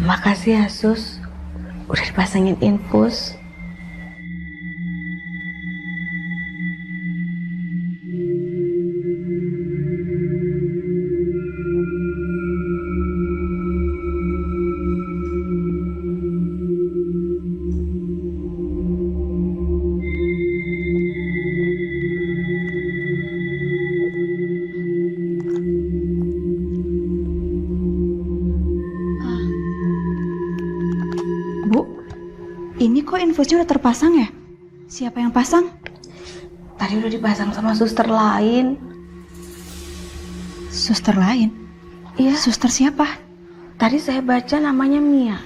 Makasih ya Sus, udah dipasangin infus. Ini kok infusnya udah terpasang ya? Siapa yang pasang? Tadi udah dipasang sama suster lain. Suster lain? Iya. Suster siapa? Tadi saya baca namanya Mia.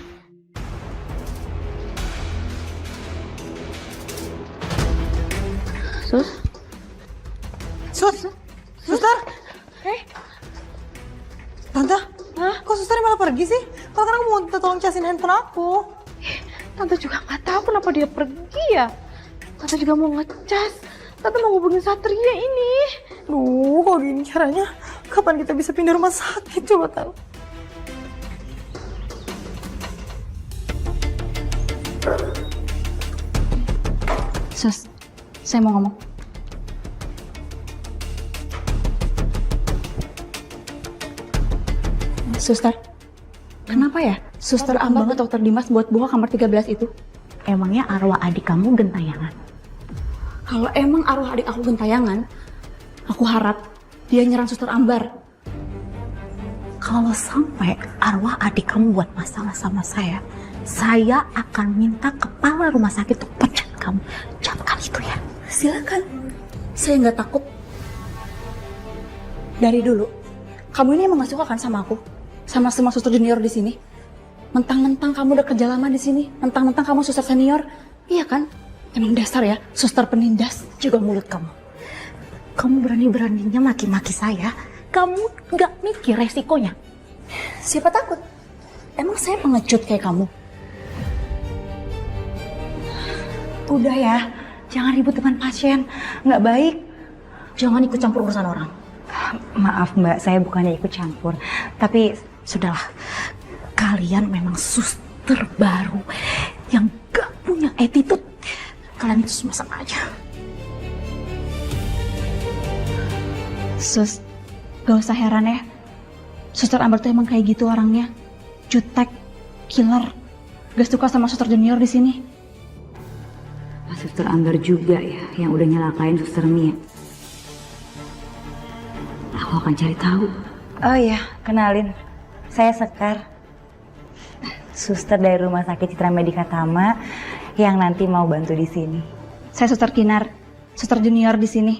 Sus? Suster? Tante? Kok susternya malah pergi sih? Kalau kan aku mau minta tolong casin handphone aku. Tante juga nggak tahu kenapa dia pergi ya. Tante juga mau ngecas. Tante mau hubungin Satria ini. Duh, kok gini caranya? Kapan kita bisa pindah rumah sakit? Coba tahu. Sus, saya mau ngomong. Suster, kenapa ya? Suster Ambar ke Dokter Dimas buat buka kamar 13 itu. Emangnya arwah adik kamu gentayangan? Kalau emang arwah adik aku gentayangan, aku harap dia nyerang Suster Ambar. Kalau sampai arwah adik kamu buat masalah sama saya akan minta kepala rumah sakit untuk pecat kamu. Camkan itu ya. Silakan. Saya nggak takut. Dari dulu, kamu ini emang gak suka kan sama aku? Sama semua suster junior di sini? Mentang-mentang kamu udah kerja lama di sini, mentang-mentang kamu suster senior, iya kan? Emang dasar ya, suster penindas. Juga mulut kamu. Kamu berani-beraninya maki-maki saya. Kamu nggak mikir resikonya. Siapa takut? Emang saya pengecut kayak kamu? Udah ya, jangan ribut dengan pasien. Nggak baik. Jangan ikut campur urusan orang. Maaf Mbak, saya bukannya ikut campur. Tapi sudahlah, kalian memang suster baru yang gak punya attitude. Kalian itu semua sama aja. Sus, gak usah heran ya. Suster Ambar tuh emang kayak gitu orangnya. Jutek, killer, gak suka sama suster junior di sini. Suster Ambar juga ya yang udah nyelakain Suster Mia. Aku akan cari tahu. Oh iya, kenalin. Saya Sekar. Suster dari Rumah Sakit Citra Medika Tama yang nanti mau bantu di sini. Saya Suster Kinar, suster junior di sini.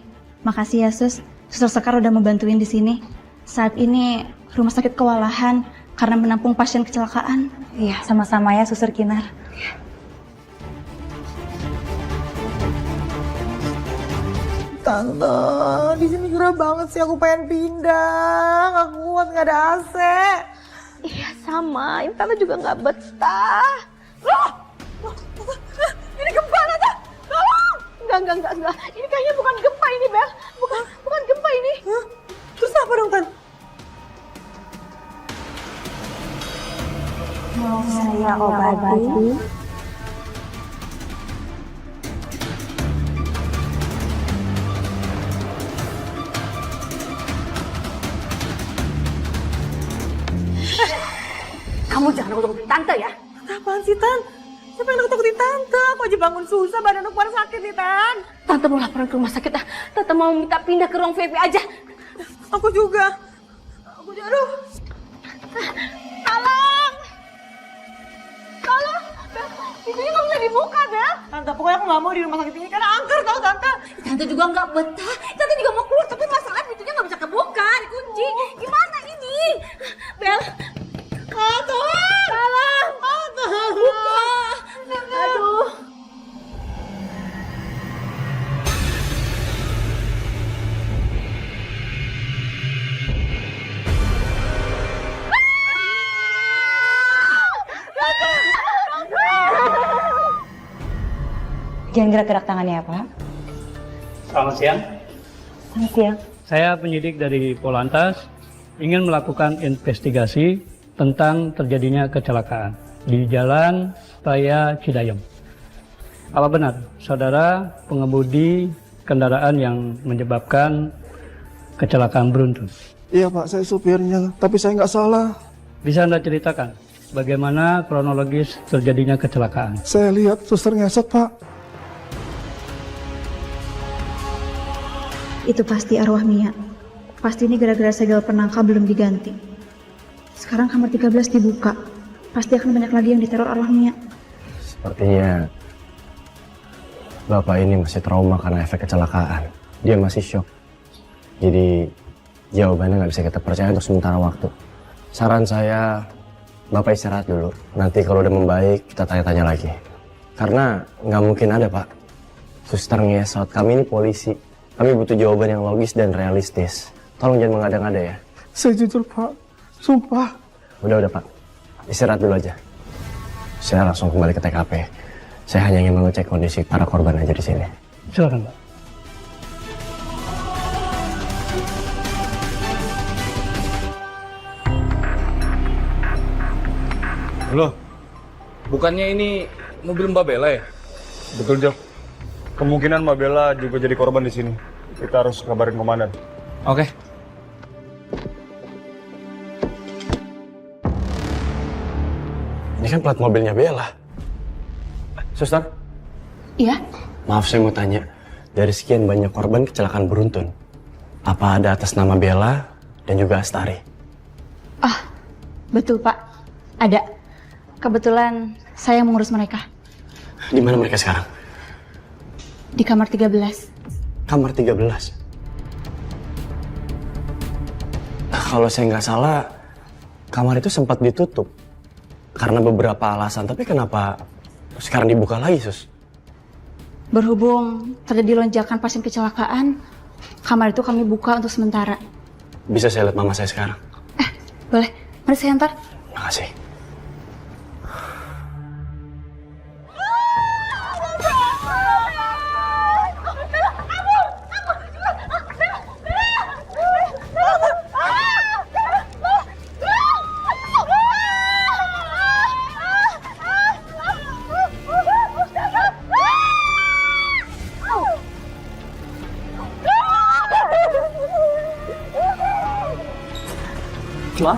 Makasih ya Sus, Suster Sekar udah membantuin di sini. Saat ini rumah sakit kewalahan karena menampung pasien kecelakaan. Iya, sama-sama ya Suster Kinar. Tante, di sini gerah banget sih. Aku pengen pindah. Gak kuat, gak ada AC. Iya sama, ini Tante juga nggak betah. Ini gempa, Tante. Tolong. Enggak. Ini kayaknya bukan gempa ini, Bel. Bukan gempa ini. Hah? Terus apa dong, Tante? Mau saya obati. Kamu jangan nakut-nakutin Tante ya. Apaan sih, Tan? Siapa yang nakut-nakutin Tante? Aku aja bangun susah, badan aku pada sakit nih, Tan. Tante mau laporan ke rumah sakit ah. Tante mau minta pindah ke ruang VIP aja. Aku juga. Aduh. Tolong, Bel. Pintunya nggak bisa dibuka, Bel. Tante, pokoknya aku gak mau di rumah sakit ini karena angker tau, Tante. Tante juga nggak betah. Tante juga mau keluar tapi masalahnya pintunya nggak bisa kebuka, dikunci. Gimana ini? Bel. Tolong. Buka. Aduh. Jangan gerak-gerak tangannya ya, Pak. Selamat siang. Selamat siang. Saya penyidik dari Polantas ingin melakukan investigasi tentang terjadinya kecelakaan di Jalan Raya Cidayem. Apa benar saudara pengemudi kendaraan yang menyebabkan kecelakaan beruntun? Iya Pak, saya supirnya, tapi saya nggak salah. Bisa Anda ceritakan bagaimana kronologis terjadinya kecelakaan? Saya lihat suster ngesot Pak. Itu pasti arwah Mia. Pasti ini gara-gara segel penangkal belum diganti. Sekarang kamar 13 dibuka. Pasti akan banyak lagi yang diteror arwah Mia. Sepertinya Bapak ini masih trauma karena efek kecelakaan. Dia masih shock. Jadi jawabannya nggak bisa kita percaya untuk sementara waktu. Saran saya, Bapak istirahat dulu. Nanti kalau udah membaik, kita tanya-tanya lagi. Karena nggak mungkin ada, Pak. Suster ngesot, kami ini polisi. Kami butuh jawaban yang logis dan realistis. Tolong jangan mengada-ngada ya. Saya jujur Pak, sumpah. Udah Pak. Istirahat dulu aja. Saya langsung kembali ke TKP. Saya hanya ingin mengecek kondisi para korban aja di sini. Silakan, Pak. Loh, bukannya ini mobil Mbak Bella ya? Betul, Jok. Kemungkinan Mbak Bella juga jadi korban di sini. Kita harus kabarin komandan. Oke. Ini kan plat mobilnya Bella. Suster? Iya? Maaf saya mau tanya. Dari sekian banyak korban kecelakaan beruntun, apa ada atas nama Bella dan juga Astari? Betul Pak. Ada. Kebetulan saya mengurus mereka. Di mana mereka sekarang? Di kamar 13. Kamar 13. Kalau saya nggak salah, kamar itu sempat ditutup karena beberapa alasan. Tapi kenapa sekarang dibuka lagi, Sus? Berhubung terjadi lonjakan pasien kecelakaan, kamar itu kami buka untuk sementara. Bisa saya lihat mama saya sekarang? Boleh. Mari saya antar. Makasih. Ma?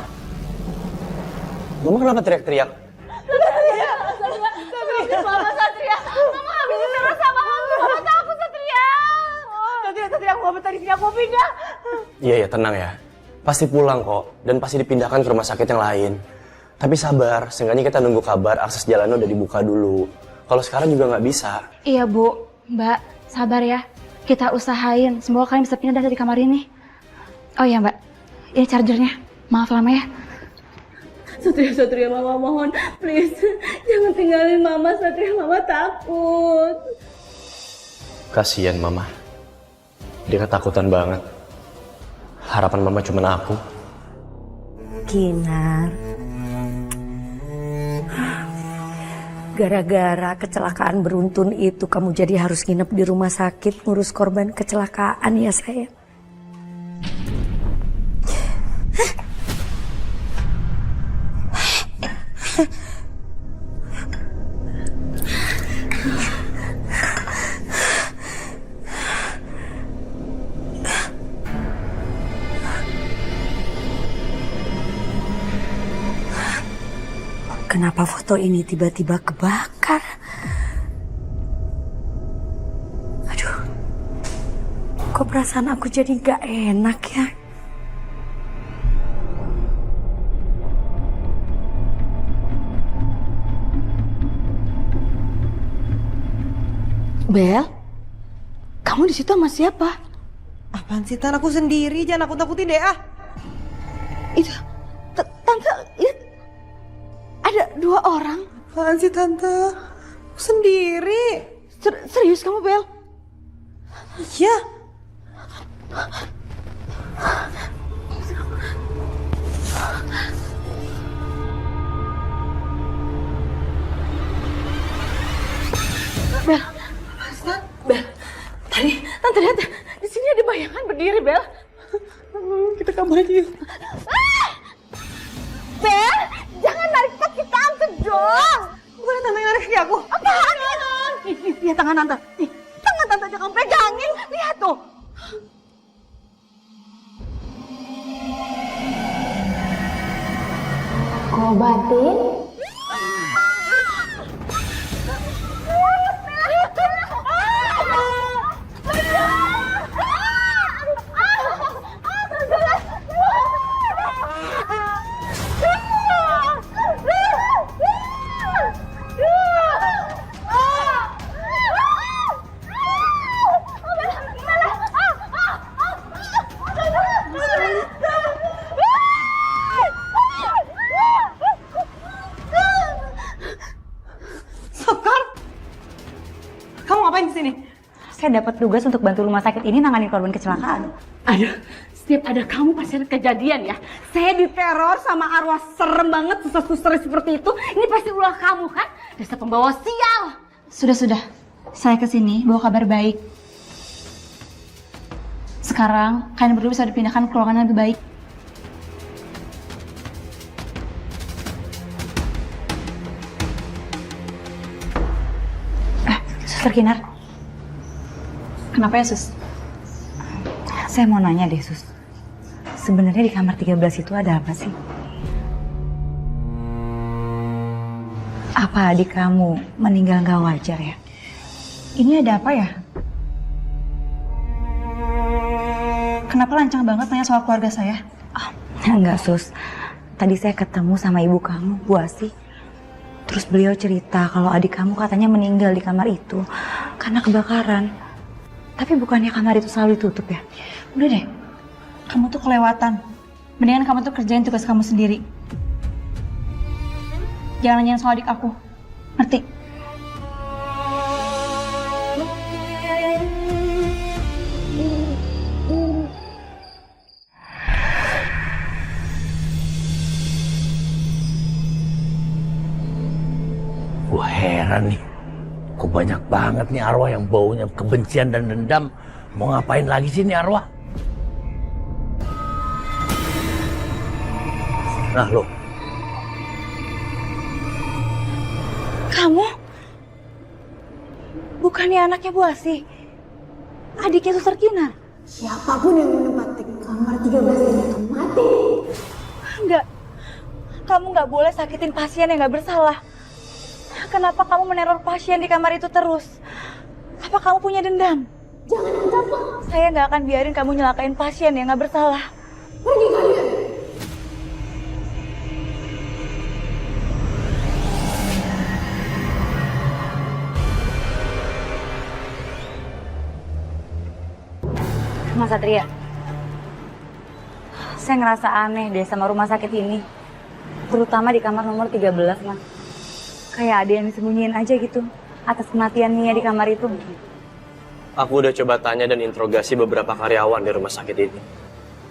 Mama kenapa teriak-teriak? Mama Satria, Mama habis diteror sama hantu. Mama takut Satria. Satria, aku nggak betah di sini, aku mau pindah. Iya, tenang ya. Pasti pulang kok, dan pasti dipindahkan ke rumah sakit yang lain. Tapi sabar, seenggaknya kita nunggu kabar akses jalannya udah dibuka dulu. Kalau sekarang juga nggak bisa. Iya Bu, Mbak, sabar ya. Kita usahain, semoga kalian bisa pindah dari kamar ini. Oh iya Mbak, ini chargernya. Maaf lama ya. Satria, Mama mohon, please. Jangan tinggalin Mama, Satria. Mama takut. Kasian Mama. Dia ketakutan banget. Harapan Mama cuma aku. Kinar. Gara-gara kecelakaan beruntun itu kamu jadi harus nginep di rumah sakit ngurus korban kecelakaan ya sayang. Kenapa foto ini tiba-tiba kebakar? Aduh, kok perasaan aku jadi gak enak ya? Bel, kamu di situ sama siapa? Apaan sih, Tan? Aku sendiri, jangan aku takutin deh ah. Itu, tante, lihat. Ada 2 orang. Apaan sih, Tante? Aku sendiri. Serius kamu, Bel? Iya. Bel, tante lihat di sini ada bayangan berdiri, Bel. Kita kabur aja yuk. Bel, dong. Bukan tante yang narik kaki aku. Apaan itu? Lihat tangan tante. Nih, tangan tante aja kamu pegangin. Lihat tuh. Obatin. Kamu ngapain di sini? Saya dapat tugas untuk bantu rumah sakit ini nanganin korban kecelakaan. Aduh, setiap ada kamu pasti ada kejadian ya. Saya diteror sama arwah serem banget, susah-susah seperti itu. Ini pasti ulah kamu kan? Dasar pembawa sial. Sudah. Saya kesini bawa kabar baik. Sekarang kalian berdua bisa dipindahkan ke ruangan yang lebih baik. Suster Kinar, Kenapa ya, Sus? saya mau nanya deh, Sus. Sebenarnya di kamar 13 itu ada apa sih? Apa adik kamu meninggal nggak wajar ya? Ini ada apa ya? Kenapa lancang banget nanya soal keluarga saya? Enggak, Sus. Tadi saya ketemu sama ibu kamu, Bu Asih. Terus beliau cerita kalau adik kamu katanya meninggal di kamar itu karena kebakaran. Tapi bukannya kamar itu selalu ditutup ya? Udah deh, kamu tuh kelewatan. Mendingan kamu tuh kerjain tugas kamu sendiri. Jangan nanyain soal adik aku. Ngerti? Gue heran nih, kok banyak banget nih arwah yang baunya kebencian dan dendam. Mau ngapain lagi sih nih arwah? Nah lo, Kamu? Bukannya anaknya Bu Asih? Adiknya Suster Kinar? Siapapun yang menempati kamar 13 ini akan mati. Enggak. Kamu nggak boleh sakitin pasien yang nggak bersalah. Kenapa kamu meneror pasien di kamar itu terus? Apa kamu punya dendam? Jangan mencampur. Saya nggak akan biarin kamu nyelakain pasien yang nggak bersalah. Pergi kalian. Mas Satria, saya ngerasa aneh deh sama rumah sakit ini. Terutama di kamar nomor 13, Mas. Kayak ada yang disembunyiin aja gitu atas kematian Mia di kamar itu. Aku udah coba tanya dan interogasi beberapa karyawan di rumah sakit ini.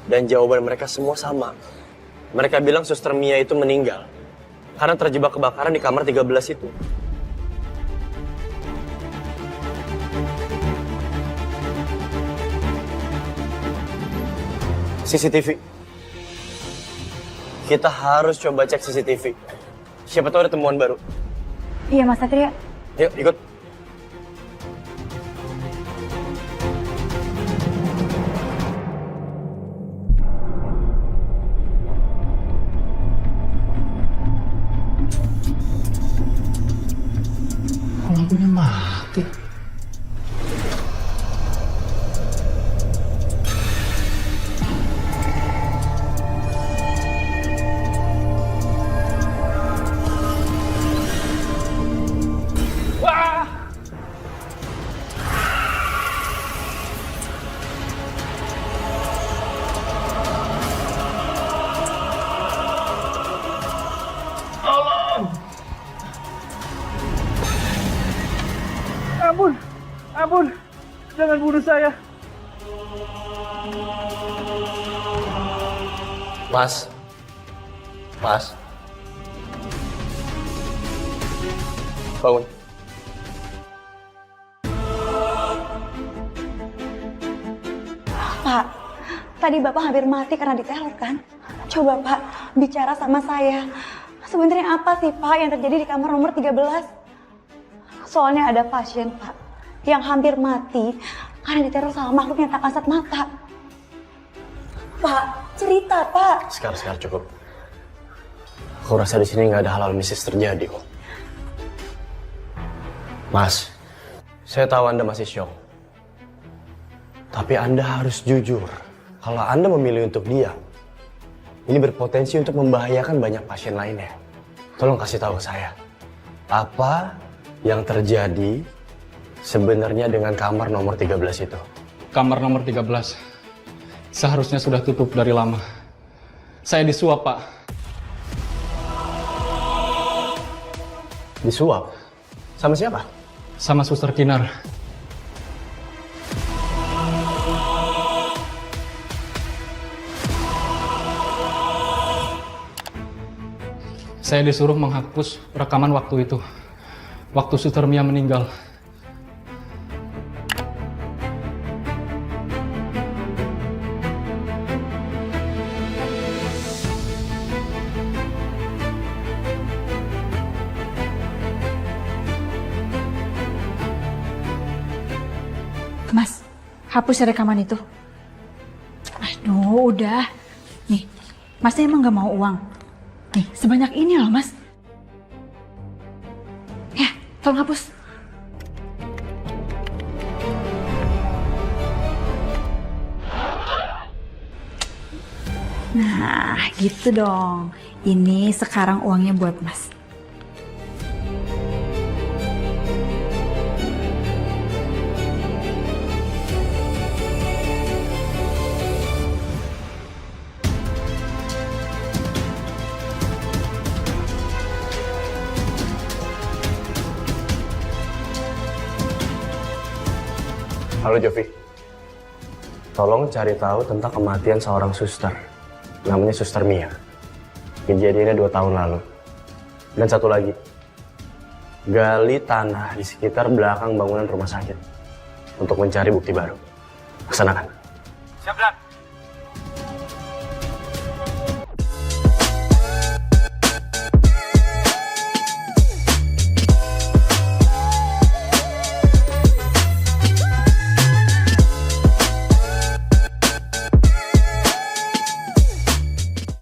Dan jawaban mereka semua sama. Mereka bilang Suster Mia itu meninggal karena terjebak kebakaran di kamar 13 itu. CCTV. Kita harus coba cek CCTV. Siapa tahu ada temuan baru. Iya, Mas Satria. Yuk, ikut. lampunya mati. Ampun, jangan bunuh saya. Mas. Bangun. Pak, tadi Bapak hampir mati karena diteror kan? Coba Pak, bicara sama saya. Sebenarnya apa sih Pak yang terjadi di kamar nomor 13? Soalnya ada pasien Pak yang hampir mati karena diteror sama makhluk yang tak kasat mata. Pak, cerita Pak. Sekar cukup. Aku rasa di sini nggak ada hal-hal mistis terjadi kok. Mas, saya tahu Anda masih syok. Tapi Anda harus jujur. Kalau Anda memilih untuk diam, ini berpotensi untuk membahayakan banyak pasien lainnya. Tolong kasih tahu ke saya, apa yang terjadi sebenarnya dengan kamar nomor 13 itu? Kamar nomor 13 seharusnya sudah tutup dari lama. Saya disuap, Pak. Disuap? Sama siapa? Sama Suster Kinar. Saya disuruh menghapus rekaman waktu itu. Waktu Suster Mia meninggal. Mas, hapus rekaman itu. Aduh, udah. Nih, Masnya emang gak mau uang? Nih, sebanyak ini loh, Mas. Ya, tolong hapus. Nah, gitu dong. Ini sekarang uangnya buat Mas. Halo Jovi, tolong cari tahu tentang kematian seorang suster, namanya Suster Mia. Kejadiannya 2 tahun lalu. Dan satu lagi, gali tanah di sekitar belakang bangunan rumah sakit untuk mencari bukti baru. Laksanakan. Siap, Dan.